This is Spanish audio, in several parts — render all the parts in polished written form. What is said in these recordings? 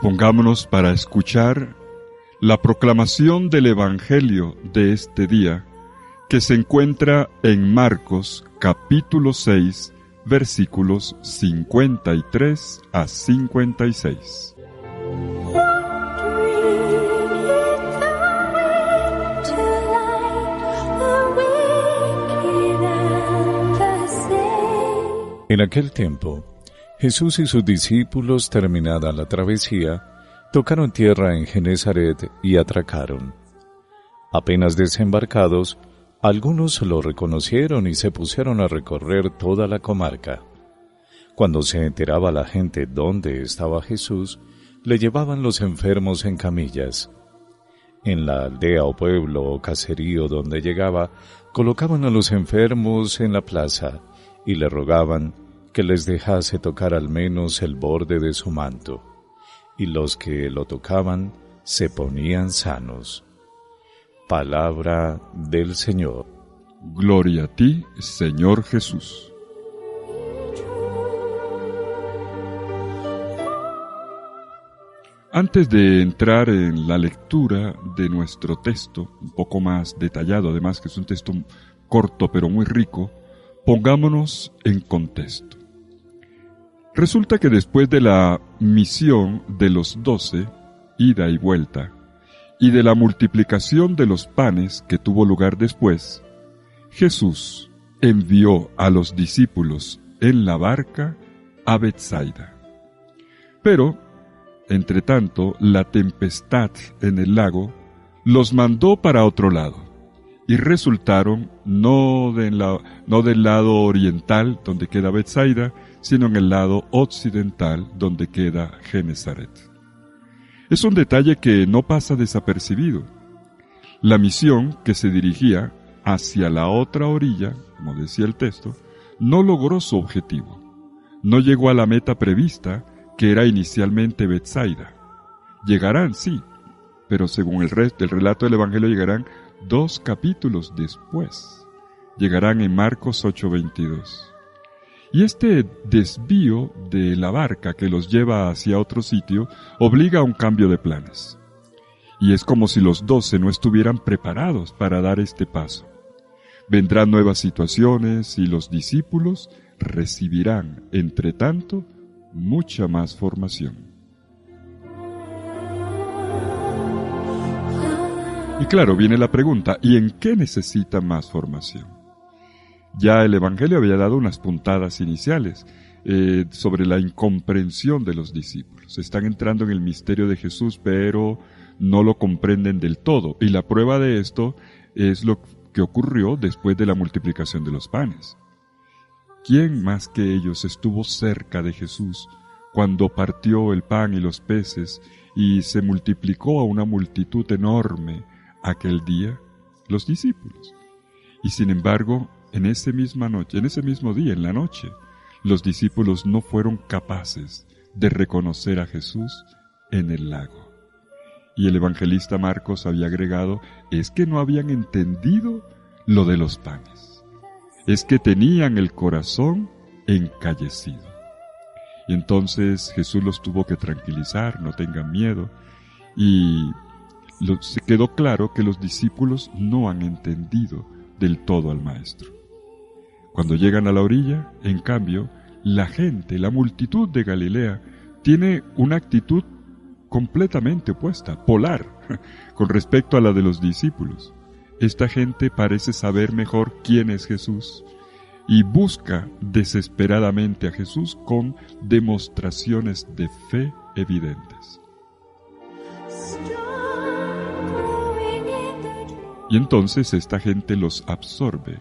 Dispongámonos para escuchar la proclamación del Evangelio de este día, que se encuentra en Marcos capítulo 6, versículos 53 a 56. En aquel tiempo, Jesús y sus discípulos, terminada la travesía, tocaron tierra en Genesaret y atracaron. Apenas desembarcados, algunos lo reconocieron y se pusieron a recorrer toda la comarca. Cuando se enteraba la gente dónde estaba Jesús, le llevaban los enfermos en camillas. En la aldea o pueblo o caserío donde llegaba, colocaban a los enfermos en la plaza y le rogaban que les dejase tocar al menos el borde de su manto, y los que lo tocaban se ponían sanos. Palabra del Señor. Gloria a ti, Señor Jesús. Antes de entrar en la lectura de nuestro texto, un poco más detallado, además que es un texto corto pero muy rico, pongámonos en contexto. Resulta que después de la misión de los 12, ida y vuelta, y de la multiplicación de los panes que tuvo lugar después, Jesús envió a los discípulos en la barca a Betsaida. Pero, entre tanto, la tempestad en el lago los mandó para otro lado, y resultaron no del lado oriental, donde queda Betsaida, sino en el lado occidental, donde queda Genesaret. Es un detalle que no pasa desapercibido. La misión que se dirigía hacia la otra orilla, como decía el texto, no logró su objetivo. No llegó a la meta prevista, que era inicialmente Betsaida. Llegarán, sí, pero según el relato del Evangelio llegarán 2 capítulos después. Llegarán en Marcos 8:22. Y este desvío de la barca que los lleva hacia otro sitio obliga a un cambio de planes. Y es como si los 12 no estuvieran preparados para dar este paso. Vendrán nuevas situaciones y los discípulos recibirán, entre tanto, mucha más formación. Y claro, viene la pregunta, ¿y en qué necesitan más formación? Ya el Evangelio había dado unas puntadas iniciales sobre la incomprensión de los discípulos. Están entrando en el misterio de Jesús, pero no lo comprenden del todo. Y la prueba de esto es lo que ocurrió después de la multiplicación de los panes. ¿Quién más que ellos estuvo cerca de Jesús cuando partió el pan y los peces y se multiplicó a una multitud enorme aquel día? Los discípulos. Y sin embargo, en ese mismo día, en la noche, los discípulos no fueron capaces de reconocer a Jesús en el lago. Y el evangelista Marcos había agregado, es que no habían entendido lo de los panes. Es que tenían el corazón encallecido. Y entonces Jesús los tuvo que tranquilizar, no tengan miedo. Y se quedó claro que los discípulos no han entendido del todo al Maestro. Cuando llegan a la orilla, en cambio, la gente, la multitud de Galilea, tiene una actitud completamente opuesta, polar, con respecto a la de los discípulos. Esta gente parece saber mejor quién es Jesús y busca desesperadamente a Jesús con demostraciones de fe evidentes. Y entonces esta gente los absorbe.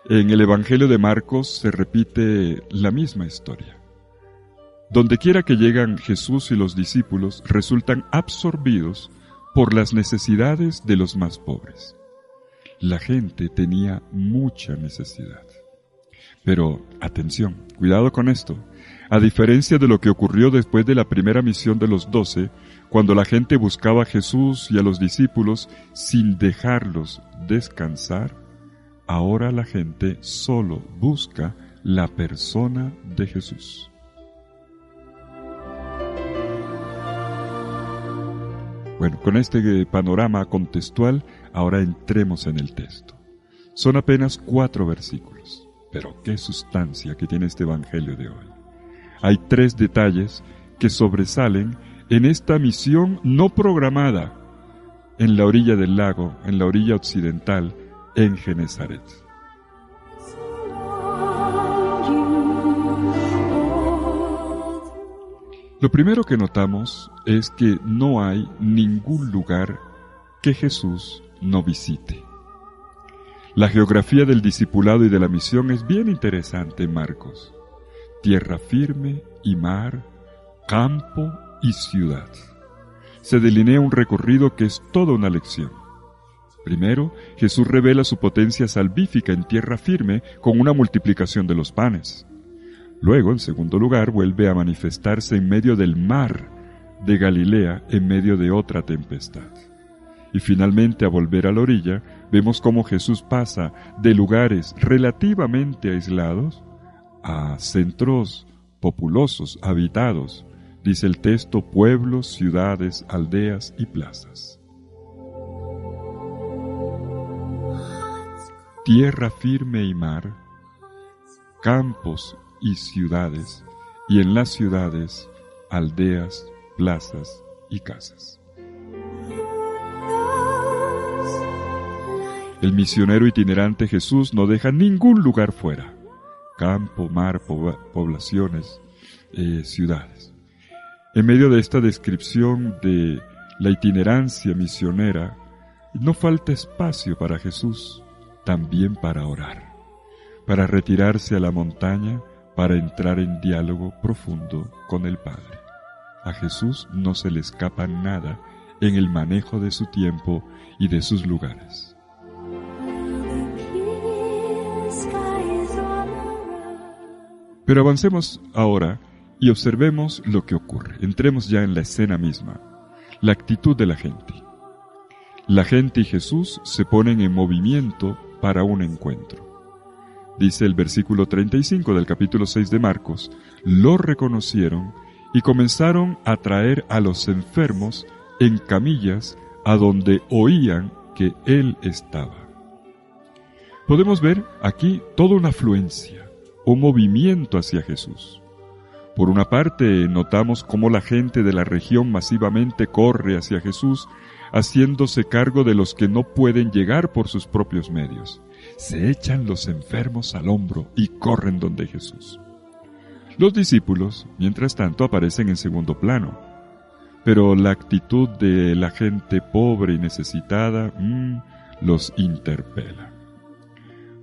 En el Evangelio de Marcos se repite la misma historia. Donde quiera que llegan Jesús y los discípulos, resultan absorbidos por las necesidades de los más pobres. La gente tenía mucha necesidad. Pero, atención, cuidado con esto. A diferencia de lo que ocurrió después de la primera misión de los 12, cuando la gente buscaba a Jesús y a los discípulos sin dejarlos descansar, ahora la gente solo busca la persona de Jesús. Bueno, con este panorama contextual, ahora entremos en el texto. Son apenas 4 versículos, pero qué sustancia que tiene este evangelio de hoy. Hay 3 detalles que sobresalen en esta misión no programada en la orilla del lago, en la orilla occidental, en Genesaret. Lo primero que notamos es que no hay ningún lugar que Jesús no visite. La geografía del discipulado y de la misión es bien interesante en Marcos. Tierra firme y mar, campo y ciudad. Se delinea un recorrido que es toda una lección. Primero, Jesús revela su potencia salvífica en tierra firme con una multiplicación de los panes. Luego, en segundo lugar, vuelve a manifestarse en medio del mar de Galilea, en medio de otra tempestad. Y finalmente, a volver a la orilla, vemos cómo Jesús pasa de lugares relativamente aislados a centros populosos, habitados, dice el texto, pueblos, ciudades, aldeas y plazas. Tierra firme y mar, campos y ciudades, y en las ciudades, aldeas, plazas y casas. El misionero itinerante Jesús no deja ningún lugar fuera. Campo, mar, poblaciones, ciudades. En medio de esta descripción de la itinerancia misionera, no falta espacio para Jesús, también para orar, para retirarse a la montaña, para entrar en diálogo profundo con el Padre. A Jesús no se le escapa nada en el manejo de su tiempo y de sus lugares. Pero avancemos ahora y observemos lo que ocurre. Entremos ya en la escena misma, la actitud de la gente. La gente y Jesús se ponen en movimiento para un encuentro. Dice el versículo 35 del capítulo 6 de Marcos, lo reconocieron y comenzaron a traer a los enfermos en camillas a donde oían que Él estaba. Podemos ver aquí toda una afluencia, un movimiento hacia Jesús. Por una parte, notamos cómo la gente de la región masivamente corre hacia Jesús, haciéndose cargo de los que no pueden llegar por sus propios medios. Se echan los enfermos al hombro y corren donde Jesús. Los discípulos, mientras tanto, aparecen en segundo plano. Pero la actitud de la gente pobre y necesitada los interpela.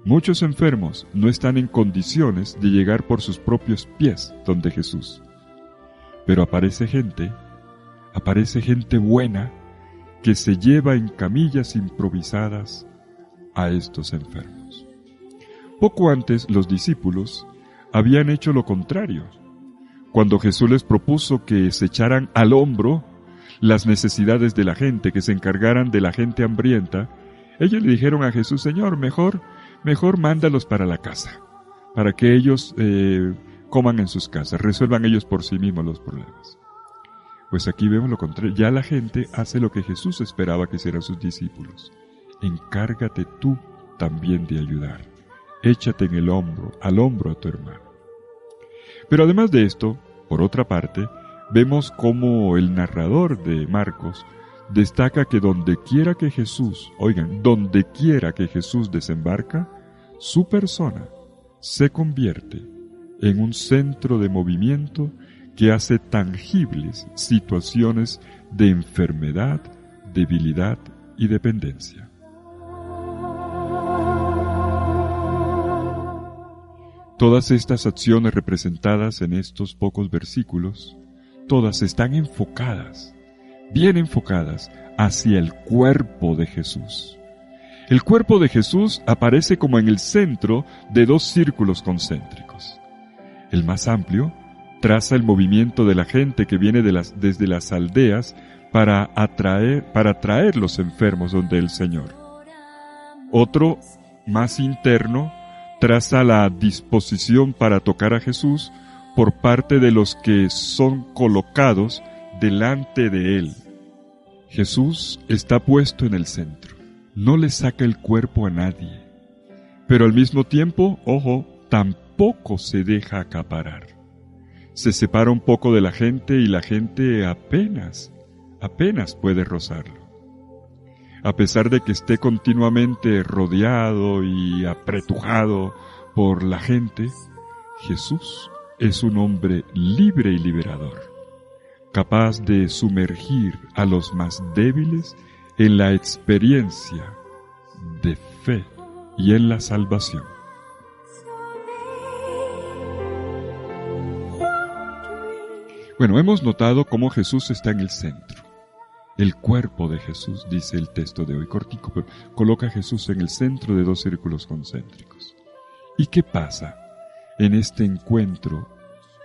Muchos enfermos no están en condiciones de llegar por sus propios pies donde Jesús. Pero aparece gente buena que se lleva en camillas improvisadas a estos enfermos. Poco antes los discípulos habían hecho lo contrario. Cuando Jesús les propuso que se echaran al hombro las necesidades de la gente, que se encargaran de la gente hambrienta, ellos le dijeron a Jesús, Señor, mejor mándalos para la casa, para que ellos coman en sus casas, resuelvan ellos por sí mismos los problemas. Pues aquí vemos lo contrario, ya la gente hace lo que Jesús esperaba que hicieran sus discípulos. Encárgate tú también de ayudar, échate en al hombro a tu hermano. Pero además de esto, por otra parte, vemos cómo el narrador de Marcos destaca que donde quiera que Jesús desembarca, su persona se convierte en un centro de movimiento que hace tangibles situaciones de enfermedad, debilidad y dependencia. Todas estas acciones representadas en estos pocos versículos, todas están enfocadas, bien enfocadas, hacia el cuerpo de Jesús. El cuerpo de Jesús aparece como en el centro de 2 círculos concéntricos. El más amplio traza el movimiento de la gente que viene desde las aldeas para traer los enfermos donde el Señor. Otro, más interno, traza la disposición para tocar a Jesús por parte de los que son colocados delante de Él. Jesús está puesto en el centro. No le saca el cuerpo a nadie. Pero al mismo tiempo, ojo, tampoco se deja acaparar. Se separa un poco de la gente y la gente apenas puede rozarlo. A pesar de que esté continuamente rodeado y apretujado por la gente, Jesús es un hombre libre y liberador, capaz de sumergir a los más débiles en la experiencia de fe y en la salvación. Bueno, hemos notado cómo Jesús está en el centro. El cuerpo de Jesús, dice el texto de hoy, cortico, pero coloca a Jesús en el centro de dos círculos concéntricos. ¿Y qué pasa en este encuentro,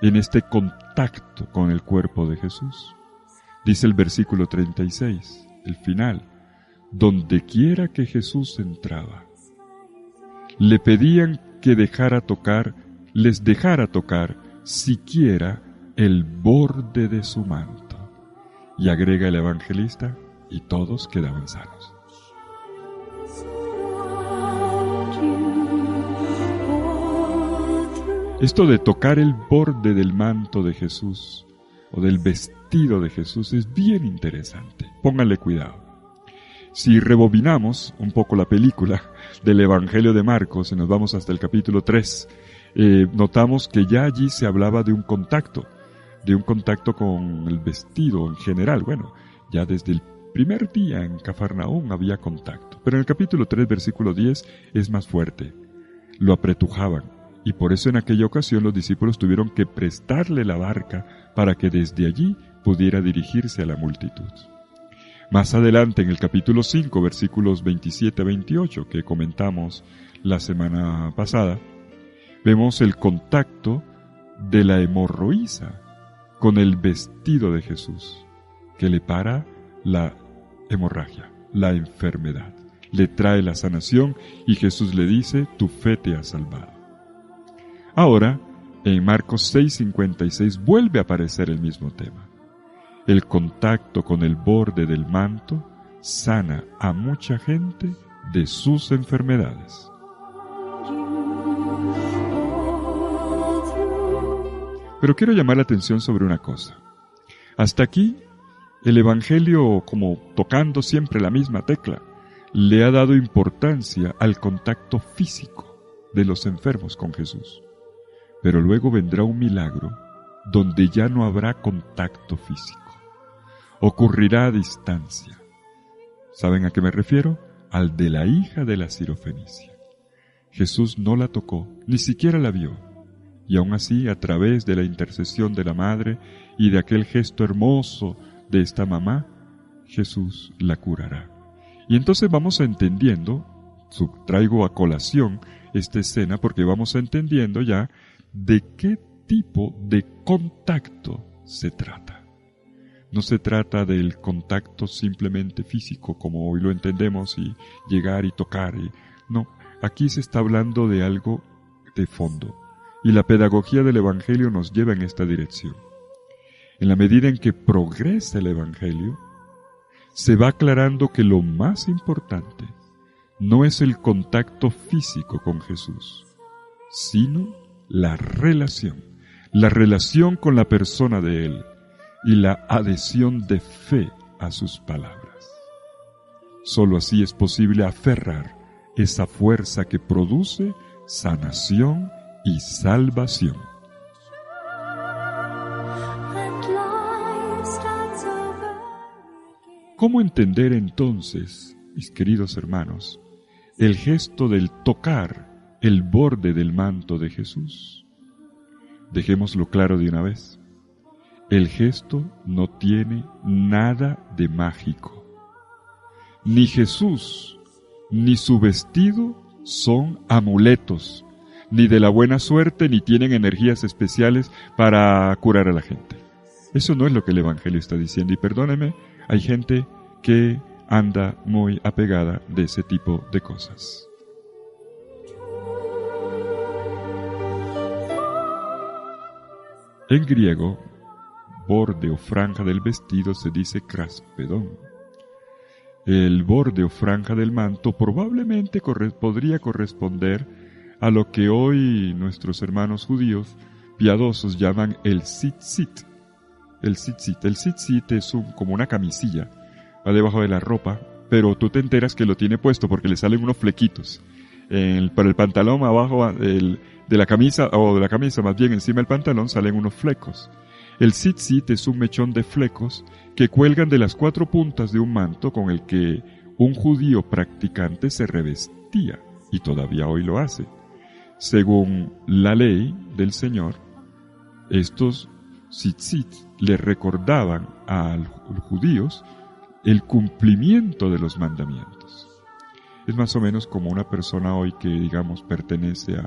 en este contacto con el cuerpo de Jesús? Dice el versículo 36, el final: donde quiera que Jesús entraba, le pedían que les dejara tocar siquiera el borde de su manto. Y agrega el evangelista, y todos quedaban sanos. Esto de tocar el borde del manto de Jesús o del vestido de Jesús es bien interesante. Pónganle cuidado. Si rebobinamos un poco la película del Evangelio de Marcos y nos vamos hasta el capítulo 3, notamos que ya allí se hablaba de un contacto con el vestido en general. Bueno, ya desde el primer día en Cafarnaúm había contacto. Pero en el capítulo 3, versículo 10, es más fuerte. Lo apretujaban, y por eso en aquella ocasión los discípulos tuvieron que prestarle la barca para que desde allí pudiera dirigirse a la multitud. Más adelante, en el capítulo 5, versículos 27 a 28, que comentamos la semana pasada, vemos el contacto de la hemorroísa con el vestido de Jesús, que le para la hemorragia, la enfermedad. Le trae la sanación y Jesús le dice: tu fe te ha salvado. Ahora, en Marcos 6:56 vuelve a aparecer el mismo tema. El contacto con el borde del manto sana a mucha gente de sus enfermedades. Pero quiero llamar la atención sobre una cosa. Hasta aquí, el Evangelio, como tocando siempre la misma tecla, le ha dado importancia al contacto físico de los enfermos con Jesús. Pero luego vendrá un milagro donde ya no habrá contacto físico. Ocurrirá a distancia. ¿Saben a qué me refiero? Al de la hija de la Sirofenicia. Jesús no la tocó, ni siquiera la vio. Y aún así, a través de la intercesión de la madre y de aquel gesto hermoso de esta mamá, Jesús la curará. Y entonces vamos entendiendo, traigo a colación esta escena porque vamos entendiendo ya de qué tipo de contacto se trata. No se trata del contacto simplemente físico, como hoy lo entendemos, y llegar y tocar. No, aquí se está hablando de algo de fondo. Y la pedagogía del Evangelio nos lleva en esta dirección. En la medida en que progresa el Evangelio, se va aclarando que lo más importante no es el contacto físico con Jesús, sino la relación con la persona de Él y la adhesión de fe a sus palabras. Solo así es posible aferrar esa fuerza que produce sanación y salvación. ¿Cómo entender entonces, mis queridos hermanos, el gesto del tocar el borde del manto de Jesús? Dejémoslo claro de una vez. El gesto no tiene nada de mágico. Ni Jesús ni su vestido son amuletos, ni de la buena suerte, ni tienen energías especiales para curar a la gente. Eso no es lo que el Evangelio está diciendo. Y perdónenme, hay gente que anda muy apegada de ese tipo de cosas. En griego, borde o franja del vestido se dice craspedón. el borde o franja del manto probablemente podría corresponder a lo que hoy nuestros hermanos judíos piadosos llaman el tzitzit. El tzitzit es como una camisilla, va debajo de la ropa, pero tú te enteras que lo tiene puesto porque le salen unos flequitos. Para el pantalón abajo de la camisa, o de la camisa más bien encima del pantalón, salen unos flecos. El tzitzit es un mechón de flecos que cuelgan de las 4 puntas de un manto con el que un judío practicante se revestía, y todavía hoy lo hace. Según la ley del Señor, estos tzitzit le recordaban a los judíos el cumplimiento de los mandamientos. Es más o menos como una persona hoy que, digamos, pertenece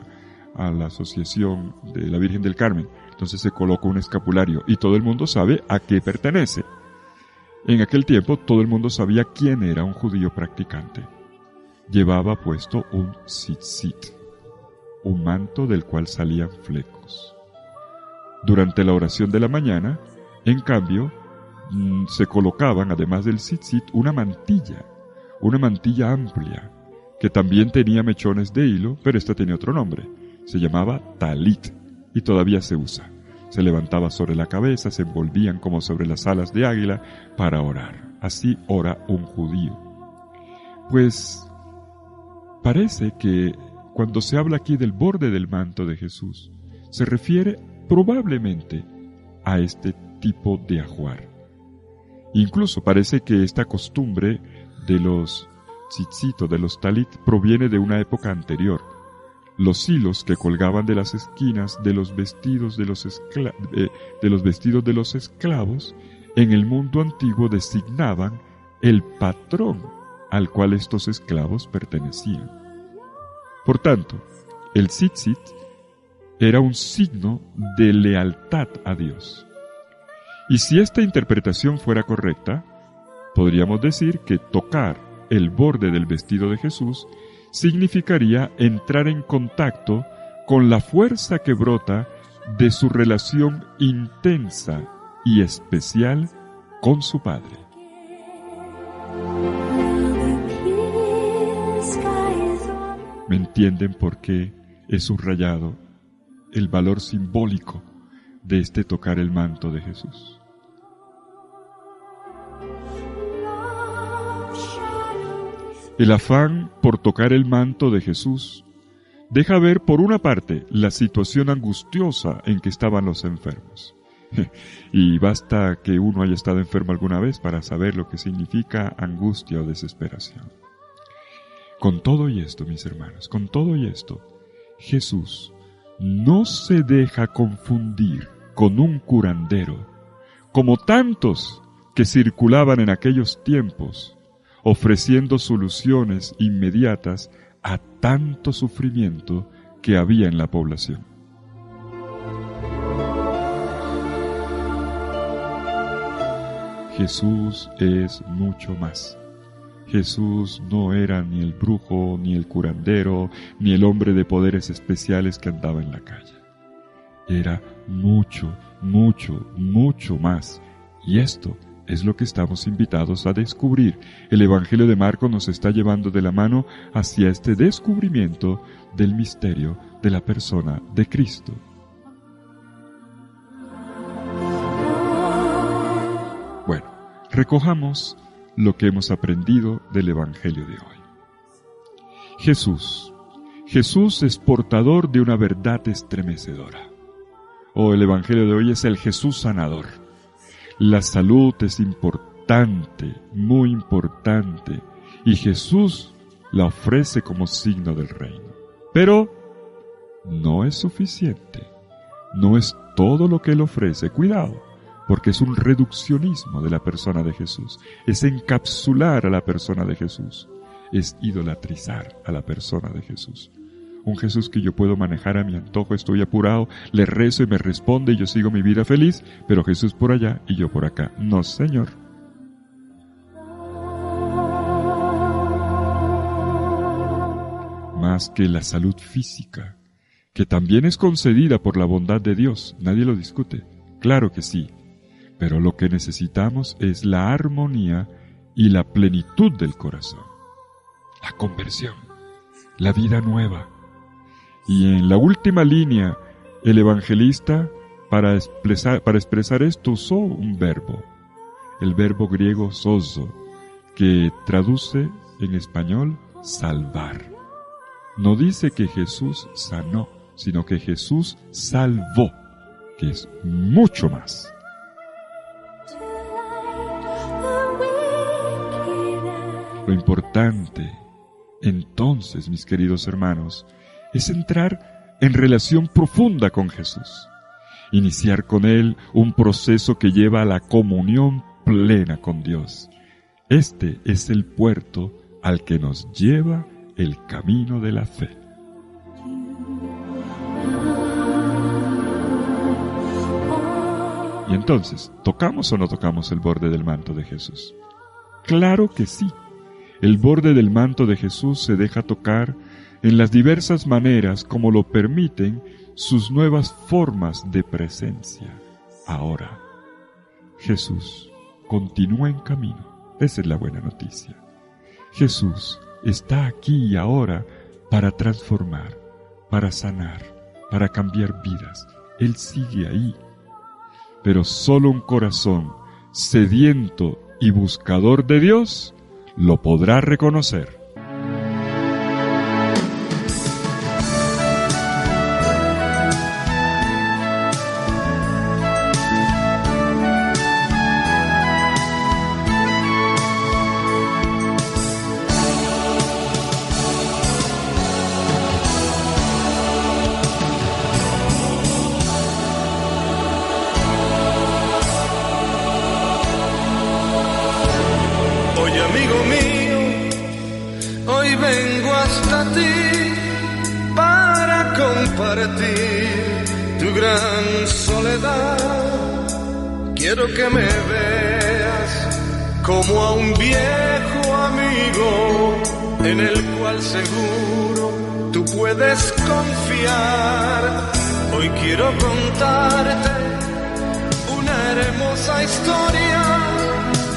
a la Asociación de la Virgen del Carmen. Entonces se coloca un escapulario y todo el mundo sabe a qué pertenece. En aquel tiempo todo el mundo sabía quién era un judío practicante. Llevaba puesto un tzitzit, un manto del cual salían flecos. Durante la oración de la mañana, en cambio, se colocaban, además del tzitzit, una mantilla amplia, que también tenía mechones de hilo, pero esta tenía otro nombre. Se llamaba talit, y todavía se usa. Se levantaba sobre la cabeza, se envolvían como sobre las alas de águila para orar. Así ora un judío. Pues parece que cuando se habla aquí del borde del manto de Jesús, se refiere probablemente a este tipo de ajuar. Incluso parece que esta costumbre de los tzitzit, de los talit, proviene de una época anterior. Los hilos que colgaban de las esquinas de los vestidos de los esclavos en el mundo antiguo designaban el patrón al cual estos esclavos pertenecían. Por tanto, el tzitzit era un signo de lealtad a Dios. Y si esta interpretación fuera correcta, podríamos decir que tocar el borde del vestido de Jesús significaría entrar en contacto con la fuerza que brota de su relación intensa y especial con su Padre. ¿Me entienden por qué he subrayado el valor simbólico de este tocar el manto de Jesús? El afán por tocar el manto de Jesús deja ver, por una parte, la situación angustiosa en que estaban los enfermos. Y basta que uno haya estado enfermo alguna vez para saber lo que significa angustia o desesperación. Con todo y esto, mis hermanos, con todo y esto, Jesús no se deja confundir con un curandero, como tantos que circulaban en aquellos tiempos, ofreciendo soluciones inmediatas a tanto sufrimiento que había en la población. Jesús es mucho más. Jesús no era ni el brujo, ni el curandero, ni el hombre de poderes especiales que andaba en la calle. Era mucho, mucho, mucho más. Y esto es lo que estamos invitados a descubrir. El Evangelio de Marcos nos está llevando de la mano hacia este descubrimiento del misterio de la persona de Cristo. Bueno, recojamos lo que hemos aprendido del Evangelio de hoy. Jesús es portador de una verdad estremecedora. El Evangelio de hoy es el Jesús sanador. La salud es importante, muy importante, y Jesús la ofrece como signo del reino. Pero no es suficiente, no es todo lo que Él ofrece. Cuidado, porque es un reduccionismo de la persona de Jesús, es encapsular a la persona de Jesús, es idolatrizar a la persona de Jesús. Un Jesús que yo puedo manejar a mi antojo, estoy apurado, le rezo y me responde y yo sigo mi vida feliz, pero Jesús por allá y yo por acá. No, Señor. Más que la salud física, que también es concedida por la bondad de Dios, nadie lo discute, claro que sí, pero lo que necesitamos es la armonía y la plenitud del corazón. La conversión, la vida nueva. Y en la última línea, el evangelista, para expresar esto, usó un verbo, el verbo griego sozo, que traduce en español salvar. No dice que Jesús sanó, sino que Jesús salvó, que es mucho más. Lo importante, entonces, mis queridos hermanos, es entrar en relación profunda con Jesús, iniciar con Él un proceso que lleva a la comunión plena con Dios. Este es el puerto al que nos lleva el camino de la fe. Y entonces, ¿tocamos o no tocamos el borde del manto de Jesús? Claro que sí. El borde del manto de Jesús se deja tocar en las diversas maneras como lo permiten sus nuevas formas de presencia. Ahora, Jesús continúa en camino. Esa es la buena noticia. Jesús está aquí y ahora para transformar, para sanar, para cambiar vidas. Él sigue ahí. Pero solo un corazón sediento y buscador de Dios lo podrá reconocer. Tu gran soledad, quiero que me veas como a un viejo amigo en el cual seguro tú puedes confiar. Hoy quiero contarte una hermosa historia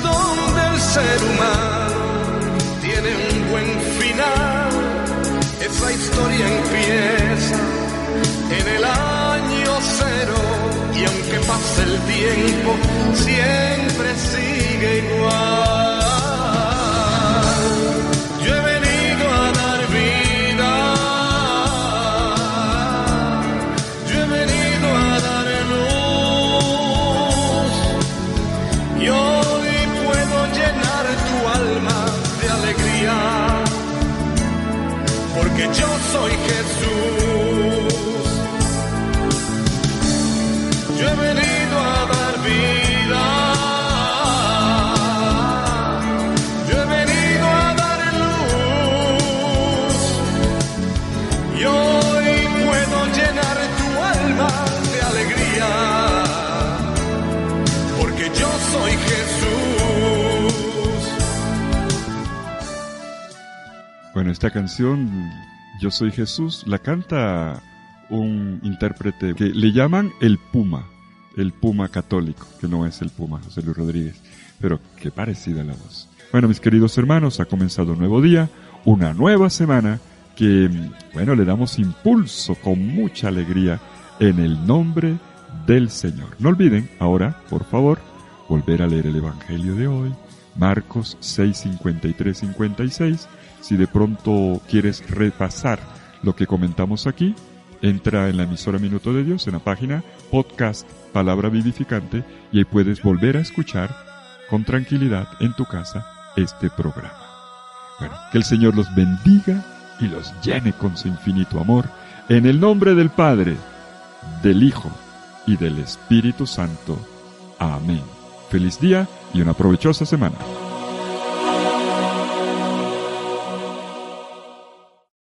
donde el ser humano tiene un buen final. Esa historia empieza en el año 0 y aunque pase el tiempo siempre sigue igual. Yo he venido a dar vida, yo he venido a dar luz y hoy puedo llenar tu alma de alegría porque yo soy Jesús. Yo he venido a dar vida, yo he venido a dar luz y hoy puedo llenar tu alma de alegría porque yo soy Jesús. Bueno, esta canción, Yo soy Jesús, la canta un intérprete que le llaman el Puma católico, que no es el Puma José Luis Rodríguez, pero qué parecida la voz. Bueno, mis queridos hermanos, ha comenzado un nuevo día, una nueva semana que, bueno, le damos impulso con mucha alegría en el nombre del Señor. No olviden ahora, por favor, volver a leer el Evangelio de hoy, Marcos 6, 53, 56. Si de pronto quieres repasar lo que comentamos aquí, entra en la emisora Minuto de Dios, en la página podcast Palabra Vivificante, y ahí puedes volver a escuchar con tranquilidad en tu casa este programa. Bueno, que el Señor los bendiga y los llene con su infinito amor, en el nombre del Padre, del Hijo y del Espíritu Santo. Amén. Feliz día y una provechosa semana.